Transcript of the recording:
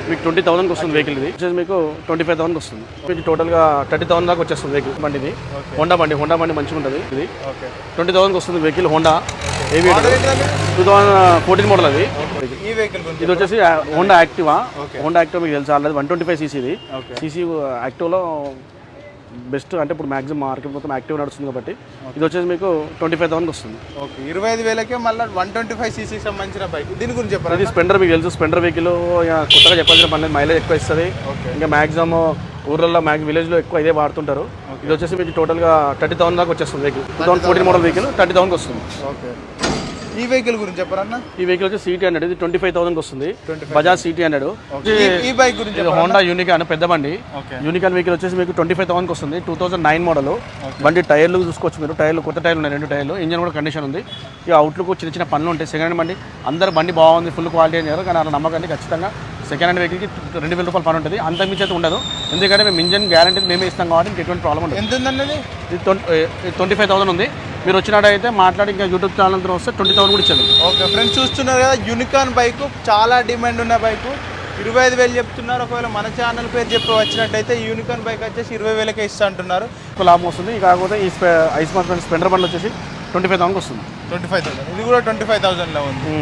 మీకు 20,000కి వస్తుంది వెహికల్. ఇది వచ్చేసి మీకు 25,000కి వస్తుంది. మీకు టోటల్గా 30,000 దాకా వచ్చేస్తుంది వెహికల్. బండి ఇది హోండా బండి మంచిగా ఉంటుంది. ఇది 20,000కి వస్తుంది వెహికల్. హోండా ఏవి 2014 మోడల్ అది. ఇది వచ్చేసి హోండా యాక్టివా. మీకు తెలుసు ఆల్రెడీ 125cc. ఇది సీసీ యాక్టివ్లో బెస్ట్ అంటే ఇప్పుడు మాక్సిమం మార్కెట్ మొత్తం యాక్టివ్ నడుస్తుంది కాబట్టి ఇది వచ్చేసి మీకు 25,000కి వస్తుంది. ఓకే, 25,000కే మళ్ళీ 125cc సంబంధించిన బైక్. దీని గురించి చెప్పారు. ఇది స్పెండర్ మీకు తెలుసు. స్పెండర్ వెహికల్ కొత్తగా చెప్పాల్సిన పని లేదు. మైలేజ్ ఎక్కువ ఇస్తుంది. ఇంకా మాక్సిమం ఊర్లలో విలేజ్లో ఎక్కువ ఇదే వాడుతుంటారు. ఇది వచ్చేసి మీకు టోటల్గా 30,000 దాకా వచ్చేస్తుంది వెహికల్. 2014 మోడల్ వెహికల్ 30,000కి వస్తుంది. ఓకే, ఈ వెహికల్ గురించి చెప్పారన్న. ఈ వెహికల్ వచ్చి CT100. ఇది 25,000కి వస్తుంది. బజాజ్ CT100. ఈ బైక్ గురించి హోండా యూనికాన్ పెద్ద బండి. యూనికాన్ వెహికల్ వచ్చేసి మీకు 25,000కి వస్తుంది. 2009 మోడల్ బండి. టైర్లు చూసుకోవచ్చు మీరు. టైర్లు కొత్త టైర్లు ఉన్నాయి, 2 టైర్లు. ఇంజన్ కూడా కండిషన్ ఉంది. ఇక అవుట్లుక్ చిన్న పనులు ఉంటాయి. సెకండ్ హ్యాండ్ బండి అందరు బండి బాగుంది ఫుల్ క్వాలిటీ అని చెప్పారు. కానీ అలా నమ్మకండి ఖచ్చితంగా సెకండ్ హ్యాండ్ వెహికల్కి 2,000 రూపాయలు పని ఉంటుంది. అంత మించి అయితే ఉండదు. ఎందుకంటే మేము ఇంజన్ గ్యారంటీ మేమే ఇస్తాం కాబట్టి మీకు ఎటువంటి ప్రాబ్లం ఉండదు. ఎంత ఉందండి? ఇది 25,000 ఉంది. మీరు వచ్చినట్టయితే మాట్లాడి ఇంకా యూట్యూబ్ ఛానల్ వస్తే 20,000 కూడా ఇచ్చాను. ఓకే ఫ్రెండ్స్, చూస్తున్నారు కదా యూనికాన్ బైక్. చాలా డిమాండ్ ఉన్న బైక్. 25,000 చెప్తున్నారు. ఒకవేళ మన ఛానల్ పేరు చెప్పి వచ్చినట్టయితే యూనికాన్ బైక్ వచ్చేసి 20,000కే ఇస్తా అంటున్నారు. లాభం వస్తుంది. కాకపోతే ఈ ఐస్మార్ట్ స్పెండర్ బండ్లు వచ్చేసి 25,000కి వస్తుంది. 25,000. ఇది కూడా 25,000లో ఉంది.